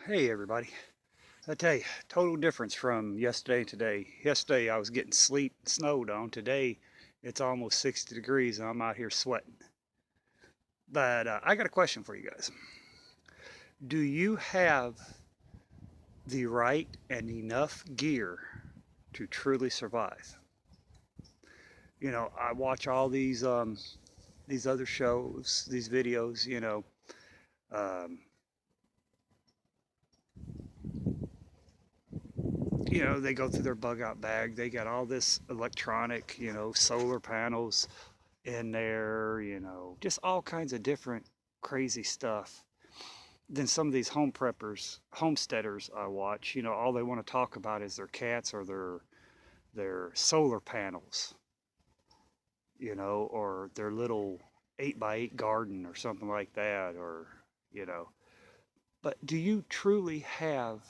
Hey everybody. I tell you, total difference from yesterday and today. Yesterday I was getting sleet and snowed on. Today it's almost 60 degrees and I'm out here sweating. But I got a question for you guys. Do you have the right and enough gear to truly survive? I watch all these other shows, these videos, um, they go through their bug out bag. They got all this electronic, solar panels in there, just all kinds of different crazy stuff. Then some of these homesteaders I watch, all they want to talk about is their cats or their solar panels, or their little 8x8 garden or something like that, or, you know. But do you truly have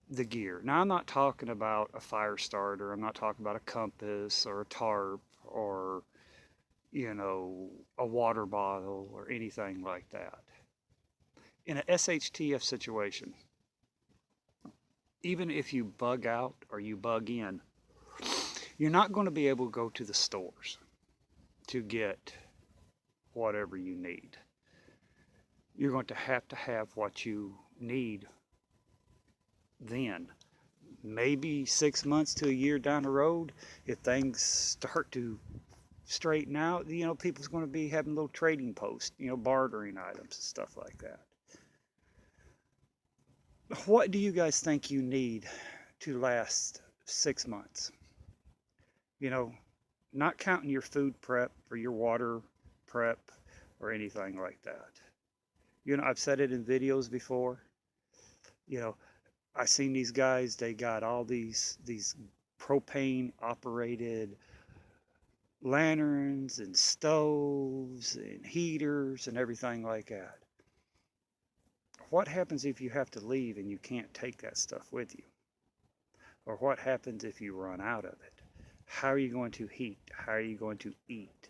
the gear? Now, I'm not talking about a fire starter. I'm not talking about a compass or a tarp or, a water bottle or anything like that. In a SHTF situation, even if you bug out or you bug in, you're not going to be able to go to the stores to get whatever you need. You're going to have what you need then. Maybe 6 months to a year down the road, if things start to straighten out, people's going to be having little trading posts, bartering items and stuff like that. What do you guys think you need to last 6 months? You know, not counting your food prep or your water prep or anything like that. I've said it in videos before. You know, I've seen these guys, they got all these propane operated lanterns and stoves and heaters and everything like that. What happens if you have to leave and you can't take that stuff with you? Or what happens if you run out of it? How are you going to heat? How are you going to eat?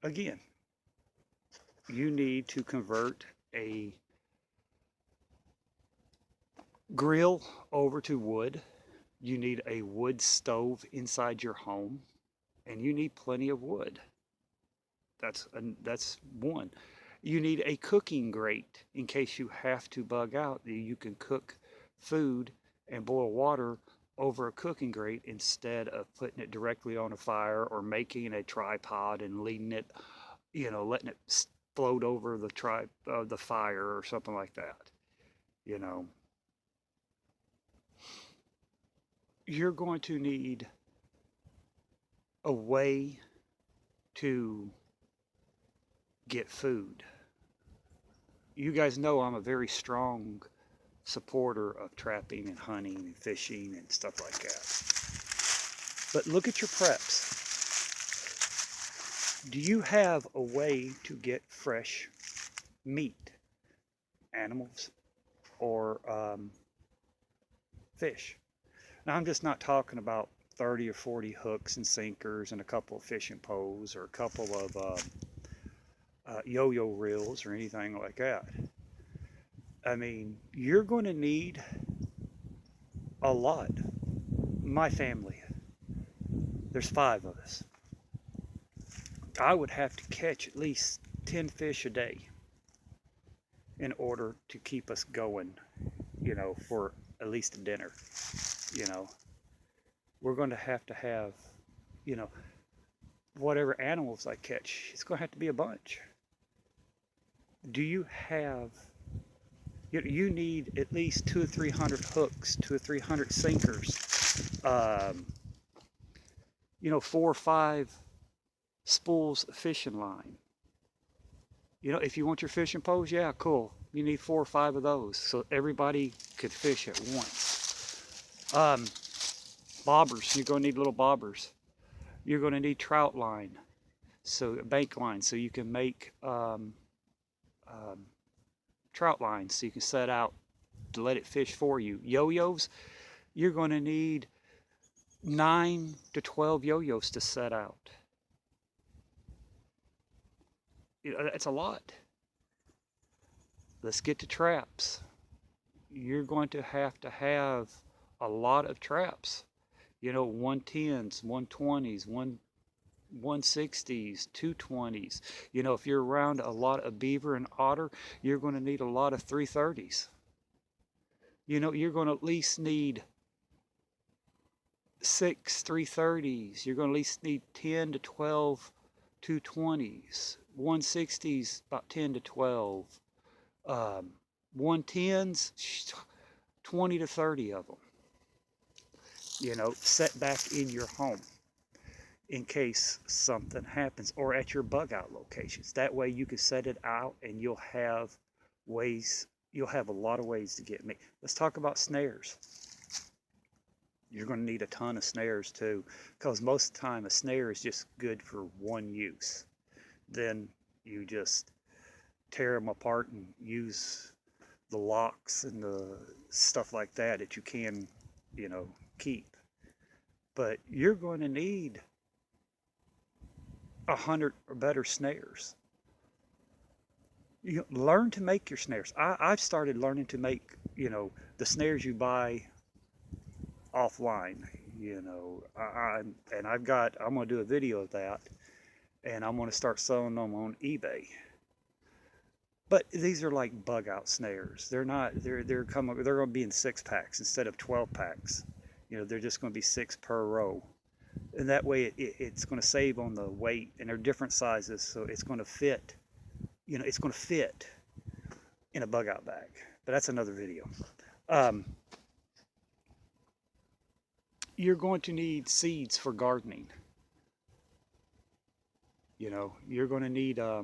Again, you need to convert a grill over to wood. You need a wood stove inside your home, and you need plenty of wood. That's one. You need a cooking grate in case you have to bug out. You can cook food and boil water over a cooking grate instead of putting it directly on a fire or making a tripod and leading it, letting it float over the fire or something like that. You know, you're going to need a way to get food. You guys know I'm a very strong supporter of trapping and hunting and fishing and stuff like that. But look at your preps. Do you have a way to get fresh meat, animals, or fish? Now, I'm just not talking about 30 or 40 hooks and sinkers and a couple of fishing poles or a couple of yo-yo reels or anything like that. I mean, you're going to need a lot. My family, there's 5 of us. I would have to catch at least 10 fish a day in order to keep us going, for at least a dinner. You know, we're going to have, you know, whatever animals I catch, it's going to have to be a bunch. Do you have, you need at least 200 or 300 hooks, 200 or 300 sinkers, 4 or 5 spools of fishing line. If you want your fishing poles, yeah, cool. You need 4 or 5 of those so everybody could fish at once. Bobbers, you're going to need little bobbers. You're going to need trout line, so bank line, so you can make trout lines, so you can set out to let it fish for you. Yo-yos, you're going to need 9 to 12 yo-yos to set out. It's a lot. Let's get to traps. You're going to have a lot of traps. 110s, 120s, 160s, 220s. If you're around a lot of beaver and otter, you're going to need a lot of 330s. You're going to at least need 6 330s. You're going to at least need 10 to 12 220s. 160s, about 10 to 12. 110s, 20 to 30 of them. Set back in your home in case something happens, or at your bug out locations. That way you can set it out and you'll have a lot of ways to get me. Let's talk about snares. You're going to need a ton of snares too, because most of the time a snare is just good for one use. Then you just tear them apart and use the locks and the stuff like that you can, keep. But you're going to need 100 or better snares. You learn to make your snares. I've started learning to make, the snares you buy offline. I'm going to do a video of that, and I'm going to start selling them on eBay. But these are like bug out snares. They're not. They're going to be in 6-packs instead of 12-packs. They're just going to be 6 per row, and that way it's going to save on the weight. And they're different sizes, so it's going to fit. It's going to fit in a bug out bag. But that's another video. You're going to need seeds for gardening. You're going to need a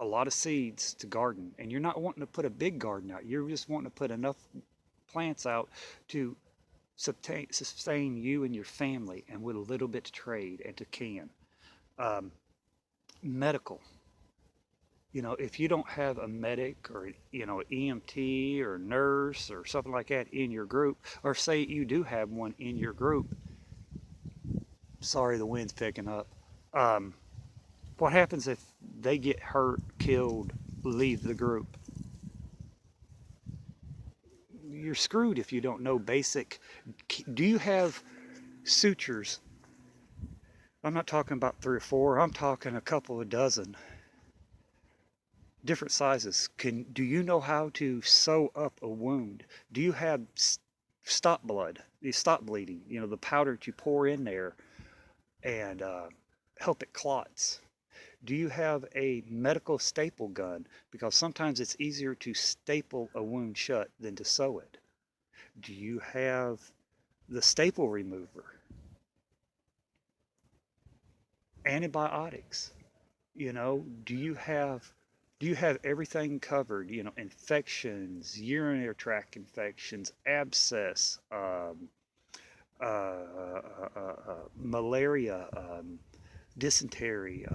lot of seeds to garden, and you're not wanting to put a big garden out. You're just wanting to put enough plants out to sustain you and your family, and with a little bit to trade and to can. Medical. If you don't have a medic or, EMT or nurse or something like that in your group, or say you do have one in your group, sorry, the wind's picking up. What happens if they get hurt, killed, leave the group? You're screwed if you don't know basic. Do you have sutures? I'm not talking about 3 or 4. I'm talking a couple of dozen. Different sizes. Do you know how to sew up a wound? Do you have stop blood? Stop bleeding. The powder that you pour in there and help it clots. Do you have a medical staple gun? Because sometimes it's easier to staple a wound shut than to sew it. Do you have the staple remover? Antibiotics. Do you have everything covered? Infections, urinary tract infections, abscess, malaria, dysentery.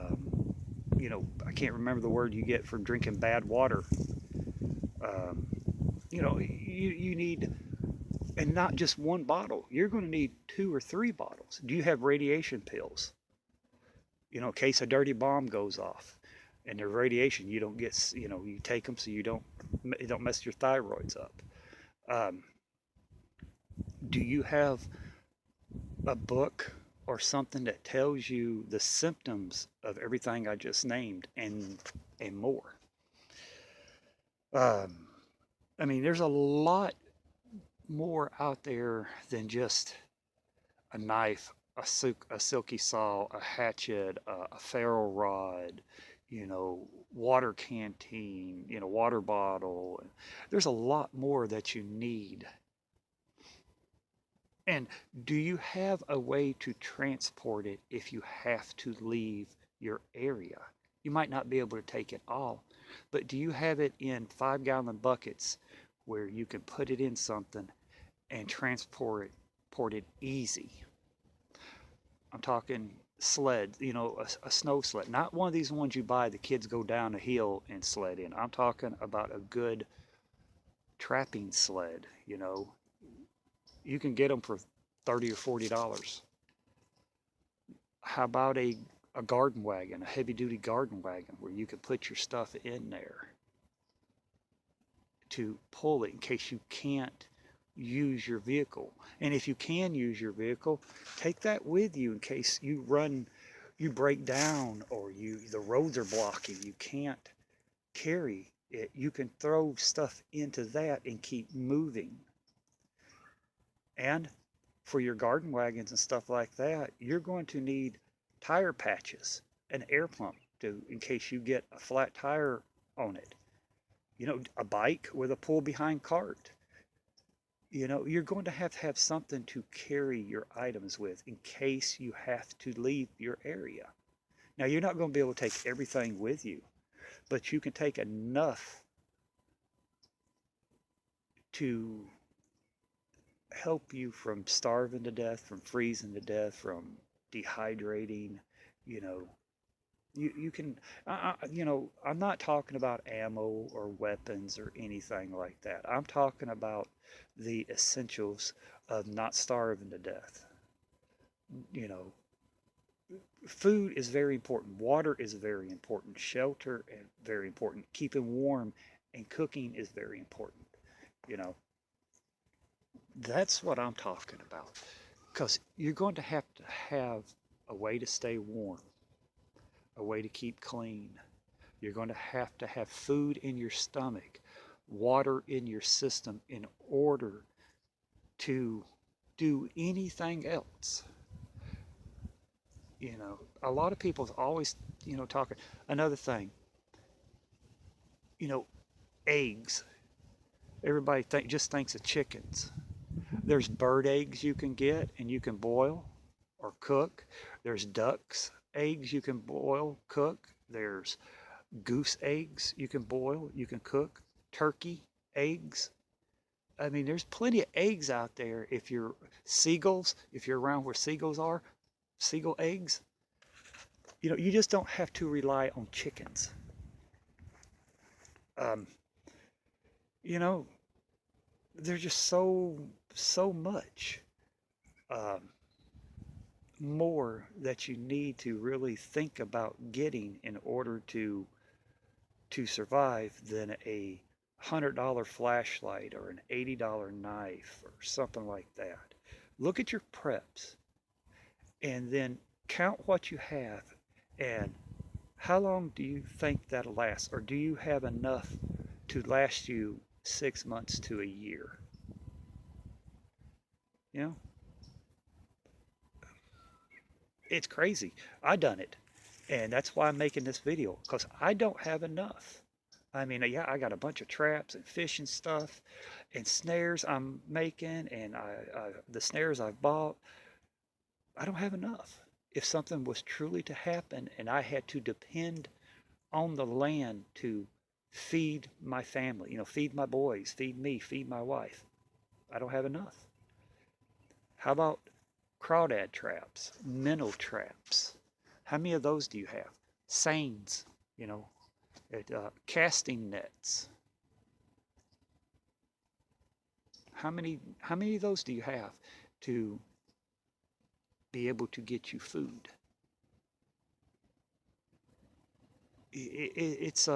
I can't remember the word you get from drinking bad water. You need, and not just one bottle. You're going to need 2 or 3 bottles. Do you have radiation pills? In case a dirty bomb goes off, and there's radiation, you don't get, you take them so you don't mess your thyroids up. Do you have a book or something that tells you the symptoms of everything I just named and more? There's a lot more out there than just a knife, a silky saw, a hatchet, a ferro rod, water canteen, water bottle. There's a lot more that you need. And do you have a way to transport it if you have to leave your area? You might not be able to take it all, but do you have it in 5-gallon buckets where you can put it in something and transport it easy? I'm talking sled, a snow sled, not one of these ones you buy the kids go down a hill and sled in. I'm talking about a good trapping sled. You can get them for $30 or $40. How about a a garden wagon, a heavy duty garden wagon where you can put your stuff in there to pull it in case you can't use your vehicle. And if you can use your vehicle, take that with you in case you break down, or the roads are blocking, you can't carry it. You can throw stuff into that and keep moving. And for your garden wagons and stuff like that, you're going to need tire patches, an air pump in case you get a flat tire on it. A bike with a pull behind cart. You're going to have something to carry your items with in case you have to leave your area. Now, you're not going to be able to take everything with you, but you can take enough to help you from starving to death, from freezing to death, from dehydrating. You know, you can, I'm not talking about ammo or weapons or anything like that. I'm talking about the essentials of not starving to death. You know, food is very important. Water is very important. Shelter is very important. Keeping warm and cooking is very important. You know, that's what I'm talking about. Because you're going to have a way to stay warm, a way to keep clean. You're going to have food in your stomach, water in your system in order to do anything else. A lot of people's always, talking. Another thing, you know, eggs. Everybody just thinks of chickens. There's bird eggs you can get and you can boil or cook. There's ducks eggs you can boil, cook. There's goose eggs you can boil, you can cook. Turkey eggs. I mean, there's plenty of eggs out there. If you're seagulls, if you're around where seagulls are, seagull eggs. You just don't have to rely on chickens. Um, you know, there's just so much um, more that you need to really think about getting in order to survive than a $100 flashlight or an $80 knife or something like that. Look at your preps and then count what you have and how long do you think that'll last, or do you have enough to last you 6 months to a year? You know, it's crazy. I done it, and that's why I'm making this video, because I don't have enough. I mean, yeah, I got a bunch of traps and fishing stuff and snares I'm making, and the snares I've bought, I don't have enough. If something was truly to happen and I had to depend on the land to feed my family, feed my boys, feed me, feed my wife, I don't have enough. How about crawdad traps, minnow traps? How many of those do you have? Seines, you know, casting nets. How many of those do you have to be able to get you food? It's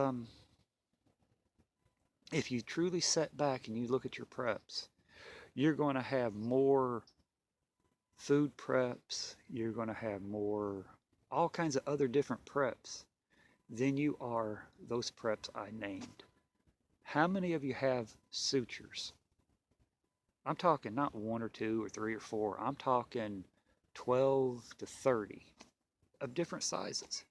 if you truly sit back and you look at your preps, you're going to have more food preps, you're going to have more all kinds of other different preps than you are those preps I named. How many of you have sutures? I'm talking not one or two or three or four. I'm talking 12 to 30 of different sizes.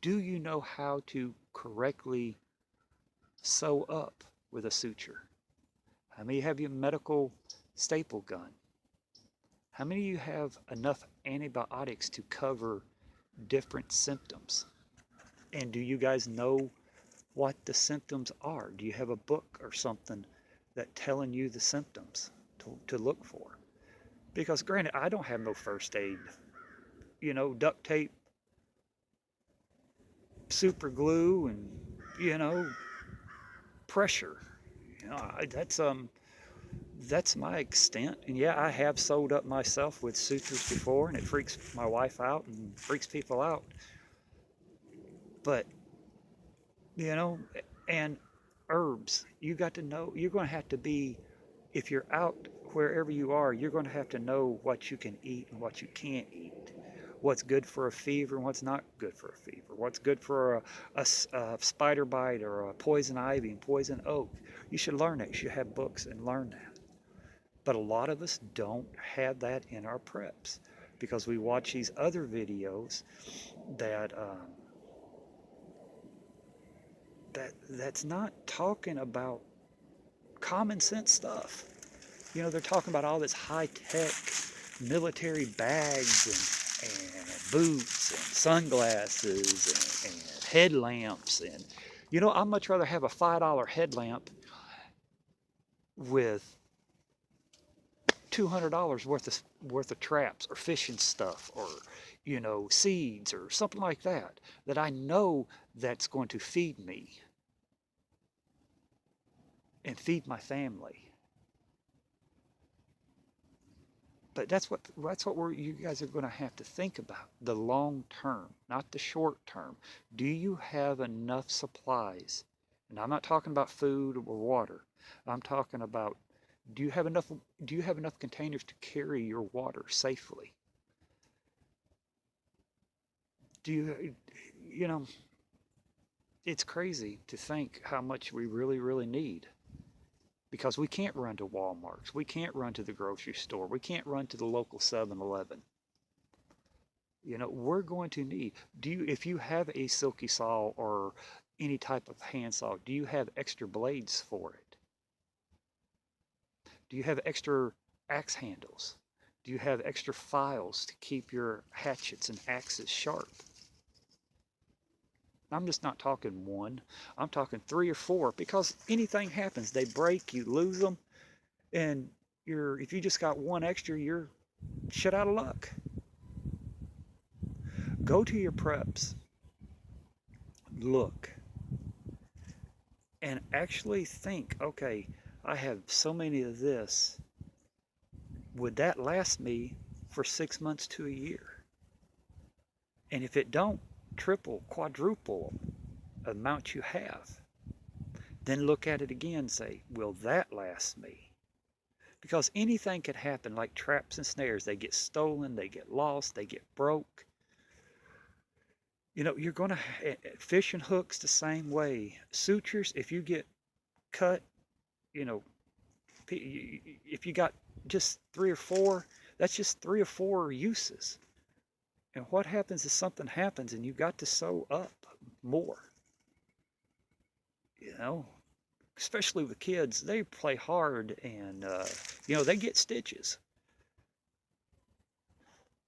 Do you know how to correctly sew up with a suture? How many have your medical staple gun? How many of you have enough antibiotics to cover different symptoms? And do you guys know what the symptoms are? Do you have a book or something that telling you the symptoms to look for? Because granted, I don't have no first aid. Duct tape, super glue, and pressure. That's that's my extent. And yeah, I have sewed up myself with sutures before, and it freaks my wife out and freaks people out. But, you know, and herbs, you got to know, you're going to have to be, if you're out wherever you are, you're going to have to know what you can eat and what you can't eat. What's good for a fever and what's not good for a fever. What's good for a spider bite or a poison ivy and poison oak. You should learn that. You should have books and learn that. But a lot of us don't have that in our preps because we watch these other videos that that's not talking about common sense stuff. You know, they're talking about all this high tech military bags and boots and sunglasses and headlamps. And, you know, I'd much rather have a $5 headlamp with $200 worth of traps or fishing stuff or, you know, seeds or something like that, that I know that's going to feed me and feed my family. But that's what you guys are going to have to think about, the long term, not the short term. Do you have enough supplies? And I'm not talking about food or water. I'm talking about, do you have enough containers to carry your water safely? Do you, you know, it's crazy to think how much we really need, because we can't run to Walmart's, we can't run to the grocery store, we can't run to the local 7-Eleven. You know, we're going to need, if you have a silky saw or any type of handsaw, do you have extra blades for it? Do you have extra axe handles? Do you have extra files to keep your hatchets and axes sharp? I'm just not talking one. I'm talking 3 or 4, because anything happens. They break, you lose them, and if you just got one extra, you're shit out of luck. Go to your preps, look, and actually think, okay, I have so many of this. Would that last me for 6 months to a year? And if it don't, triple, quadruple the amount you have. Then look at it again and say, will that last me? Because anything could happen, like traps and snares. They get stolen, they get lost, they get broke. You know, you're going to, fishing hooks the same way. Sutures, if you get cut, you know, if you got just 3 or 4, that's just 3 or 4 uses. And what happens is something happens and you got to sew up more. You know, especially with kids, they play hard and, you know, they get stitches.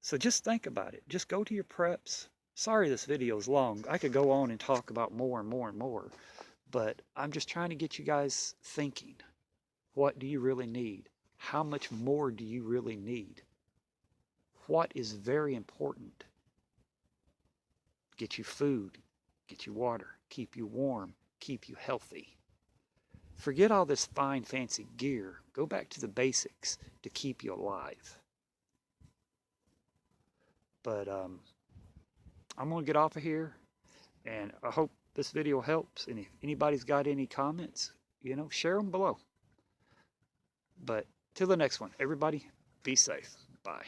So just think about it. Just go to your preps. Sorry this video is long. I could go on and talk about more and more and more, but I'm just trying to get you guys thinking. What do you really need? How much more do you really need? What is very important? Get you food, get you water, keep you warm, keep you healthy. Forget all this fine fancy gear. Go back to the basics to keep you alive. But I'm going to get off of here, and I hope this video helps. And if anybody's got any comments, you know, share them below. But till the next one, everybody, be safe. Bye.